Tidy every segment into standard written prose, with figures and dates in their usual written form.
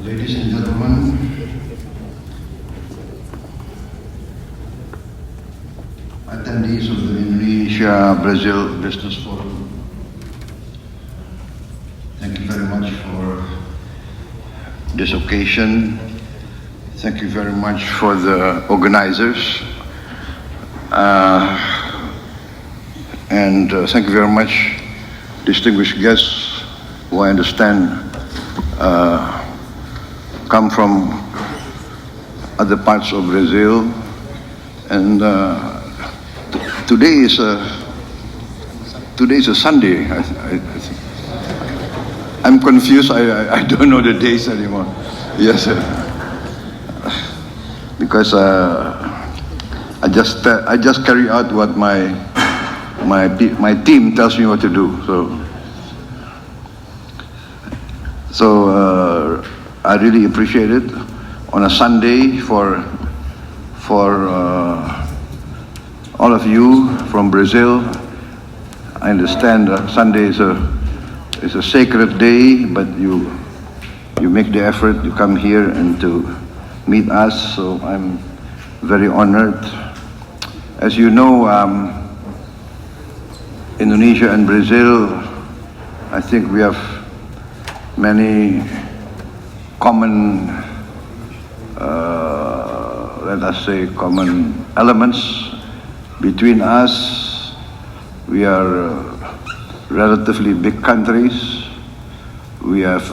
Ladies and gentlemen, attendees of the Indonesia-Brazil Business Forum, thank you very much for this occasion. Thank you very much for the organizers. And thank you very much, distinguished guests who I understand come from other parts of Brazil. And today is a Sunday. I'm confused. I don't know the days anymore. Yes, because I just carry out what my team tells me what to do. So I really appreciate it on a Sunday for all of you from Brazil. I understand Sunday is a sacred day, but you make the effort to come here and to meet us. So I'm very honored. As you know, Indonesia and Brazil, I think we have many common, let us say, common elements between us. We are relatively big countries. We have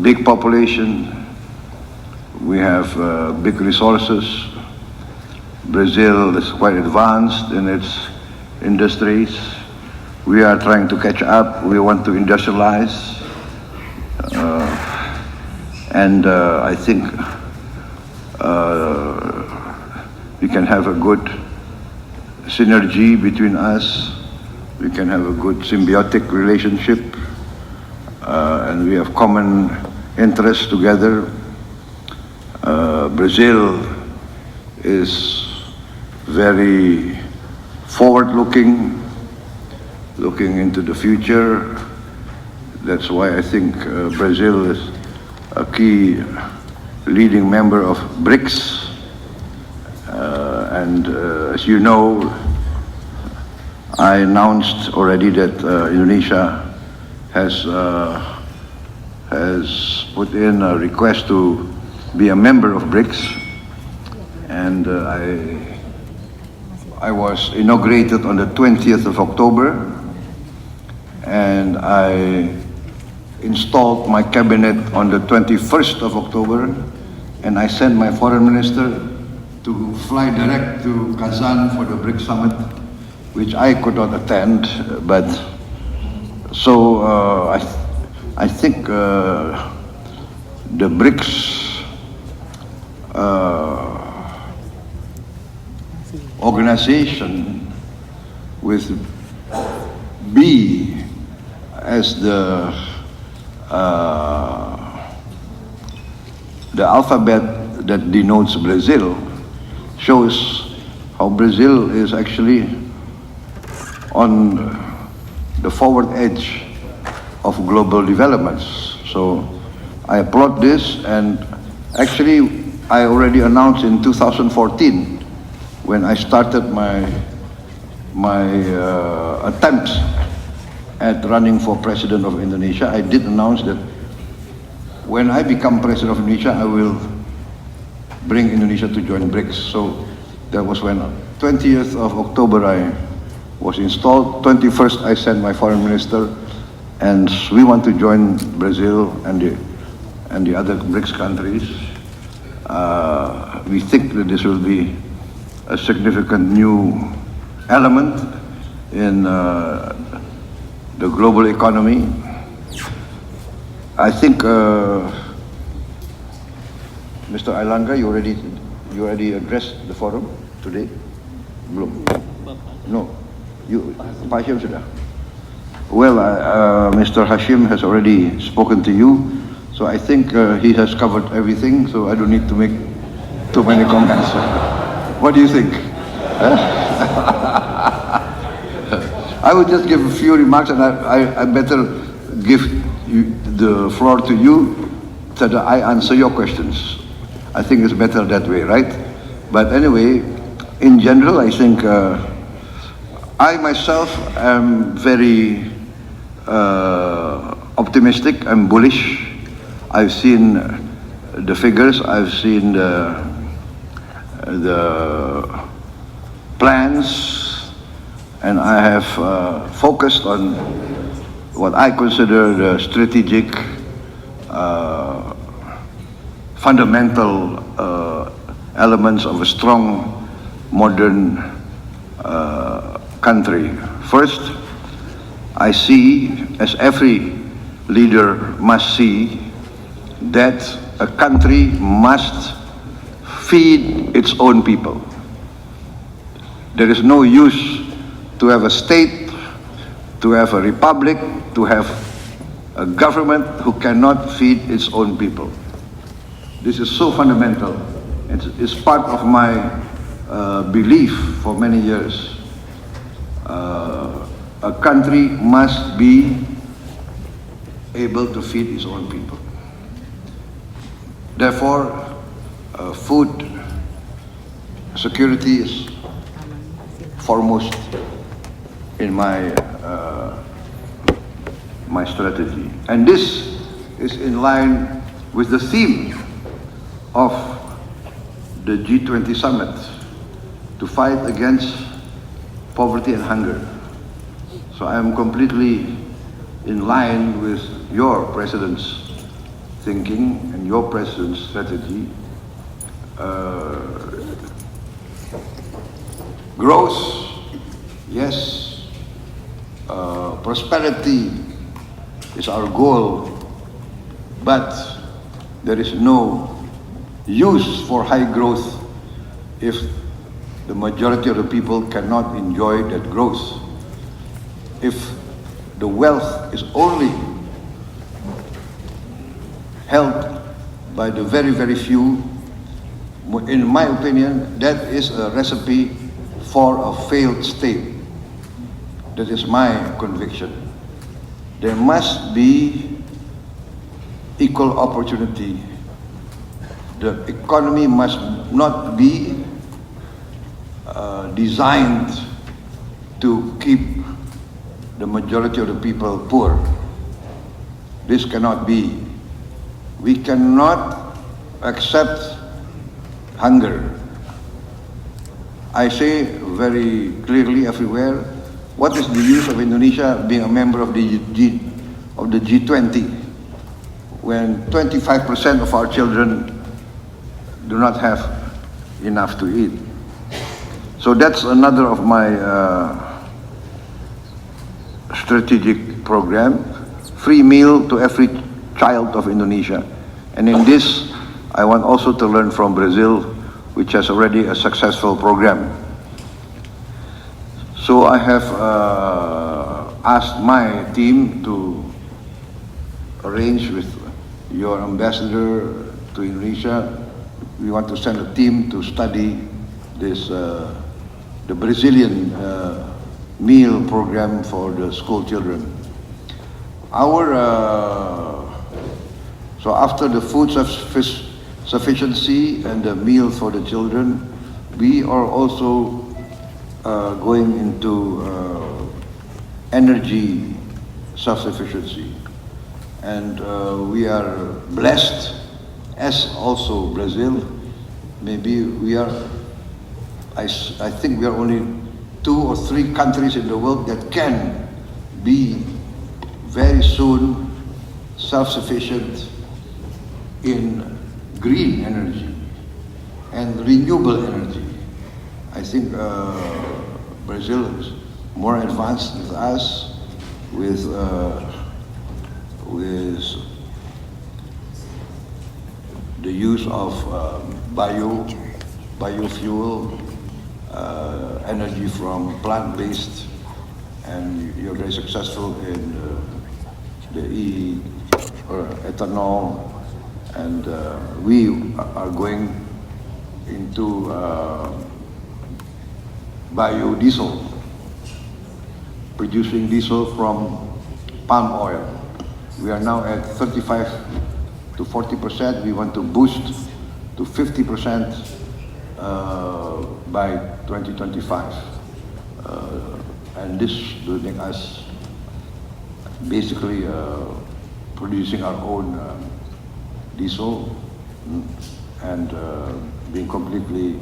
big population. We have big resources. Brazil is quite advanced in its industries. We are trying to catch up. We want to industrialize. And I think we can have a good synergy between us. We can have a good symbiotic relationship. And we have common interests together. Brazil is very forward-looking, looking into the future. That's why I think Brazil is a key leading member of BRICS. And as you know, I announced already that Indonesia has put in a request to be a member of BRICS. And I was inaugurated on the 20th of October, and I installed my cabinet on the 21st of October, and I sent my foreign minister to fly direct to Kazan for the BRICS summit, which I could not attend. But so I think the BRICS organization with B as the alphabet that denotes Brazil shows how Brazil is actually on the forward edge of global developments. So I applaud this, and actually I already announced in 2014 when I started my attempts at running for President of Indonesia. I did announce that when I become President of Indonesia, I will bring Indonesia to join BRICS. So that was when 20th of October I was installed. 21st I sent my foreign minister, and we want to join Brazil and the other BRICS countries. We think that this will be a significant new element in the global economy. I think, Mr. Ailangga, you already addressed the forum today? Belum? No, Pak Hashim sudah. Well, Mr. Hashim has already spoken to you, so I think he has covered everything, so I don't need to make too many comments. What do you think? I will just give a few remarks, and I better give the floor to you so that I answer your questions. I think it's better that way, right? But anyway, in general, I think I myself am very optimistic. I'm bullish. I've seen the figures. I've seen the plans, and I have focused on what I consider the strategic, fundamental elements of a strong, modern country. First, I see, as every leader must see, that a country must feed its own people. There is no use to have a state, to have a republic, to have a government who cannot feed its own people. This is so fundamental. It's part of my belief for many years. A country must be able to feed its own people. Therefore, food security is foremost in my my strategy. And this is in line with the theme of the G20 summit, to fight against poverty and hunger. So I am completely in line with your president's thinking and your president's strategy. Growth, yes. Prosperity is our goal, but there is no use for high growth if the majority of the people cannot enjoy that growth. If the wealth is only held by the very, very few, in my opinion, that is a recipe for a failed state. That is my conviction. There must be equal opportunity. The economy must not be designed to keep the majority of the people poor. This cannot be. We cannot accept hunger. I say very clearly everywhere, what is the use of Indonesia being a member of the G20 when 25% of our children do not have enough to eat? So that's another of my strategic program, free meal to every child of Indonesia. And in this, I want also to learn from Brazil, which has already a successful program. So I have asked my team to arrange with your ambassador to Indonesia. We want to send a team to study this, the Brazilian meal program for the school children. So after the food sufficiency and the meal for the children, we are also going into energy self-sufficiency. And we are blessed, as also Brazil. Maybe we are, I think we are only 2 or 3 countries in the world that can be very soon self-sufficient in green energy and renewable energy. I think Brazil is more advanced than us with the use of biofuel, energy from plant-based, and you're very successful in the ethanol, and we are going into biodiesel, producing diesel from palm oil. We are now at 35 to 40%. We want to boost to 50% by 2025. And this will make us basically producing our own diesel and being completely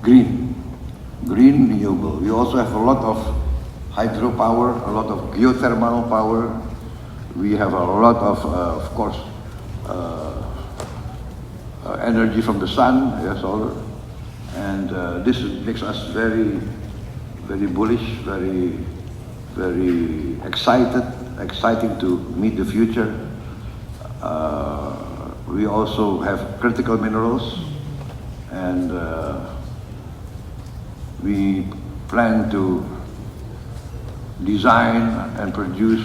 green, renewable. We also have a lot of hydropower, a lot of geothermal power. We have a lot of course, energy from the sun, yes, solar, and this makes us very, very bullish, very exciting to meet the future. We also have critical minerals, and we plan to design and produce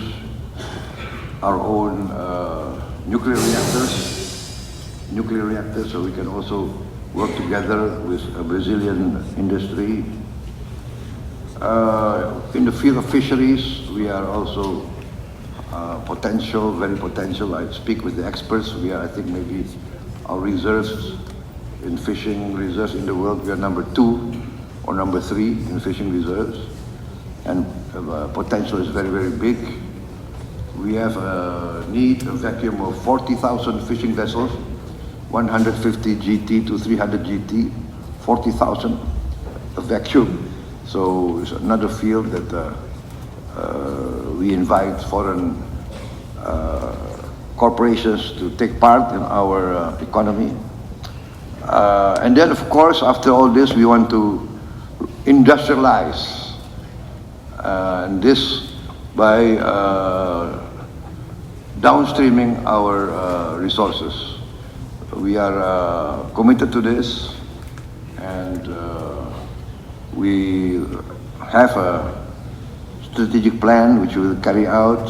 our own nuclear reactors, so we can also work together with a Brazilian industry. In the field of fisheries, we are also very potential. I speak with the experts. We are, I think, maybe our reserves in fishing reserves in the world, we are number 2 or number 3 in fishing reserves, and potential is very, very big. We have a vacuum of 40,000 fishing vessels, 150 GT to 300 GT, 40,000 a vacuum. So it's another field that we invite foreign corporations to take part in our economy. And then, of course, after all this, we want to industrialize, and this by downstreaming our resources. We are committed to this, and we have a strategic plan which we will carry out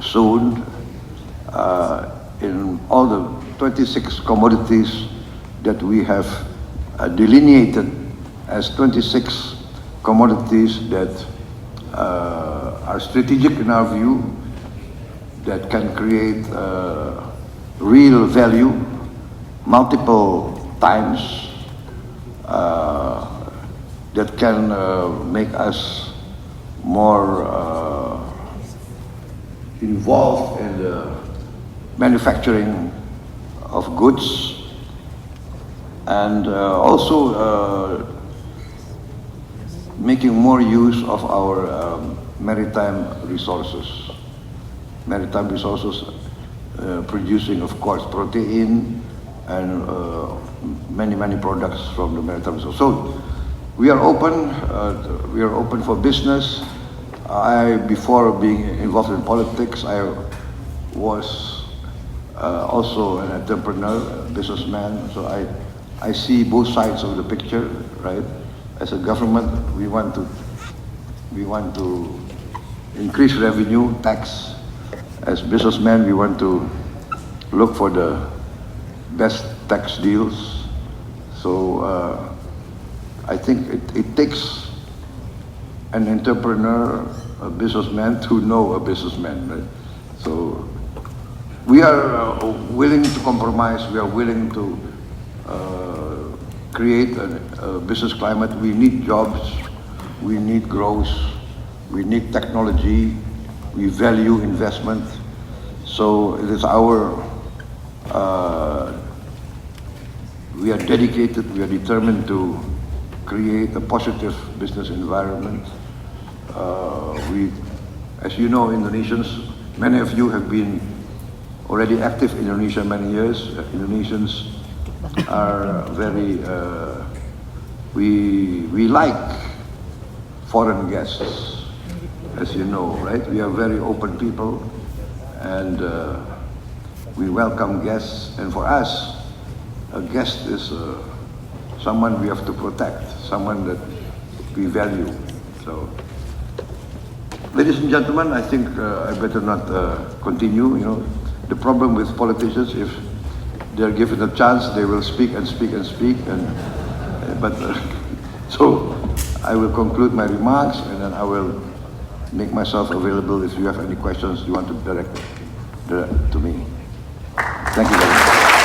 soon in all the 26 commodities that we have delineated as 26 commodities that are strategic in our view, that can create real value multiple times, that can make us more involved in the manufacturing of goods, and also making more use of our maritime resources. Maritime resources producing, of course, protein and many products from the maritime resources. So we are open for business. Before being involved in politics, I was also an entrepreneur, a businessman. So I see both sides of the picture, right? As a government, we want to increase revenue, tax. As businessmen, we want to look for the best tax deals. So I think it takes an entrepreneur, a businessman, to know a businessman, right? So we are willing to compromise. We are willing to create a business climate. We need jobs. We need growth. We need technology. We value investment. So it is we are dedicated, we are determined to create a positive business environment. As you know, Indonesians, many of you have been already active in Indonesia many years. Indonesians are very, we like foreign guests, as you know, right? We are very open people, and we welcome guests. And for us, a guest is someone we have to protect, someone that we value. So, ladies and gentlemen, I think I better not continue. You know, the problem with politicians, if they're given a chance, they will speak and speak and speak. So I will conclude my remarks, and then I will make myself available if you have any questions you want to direct to me. Thank you very much.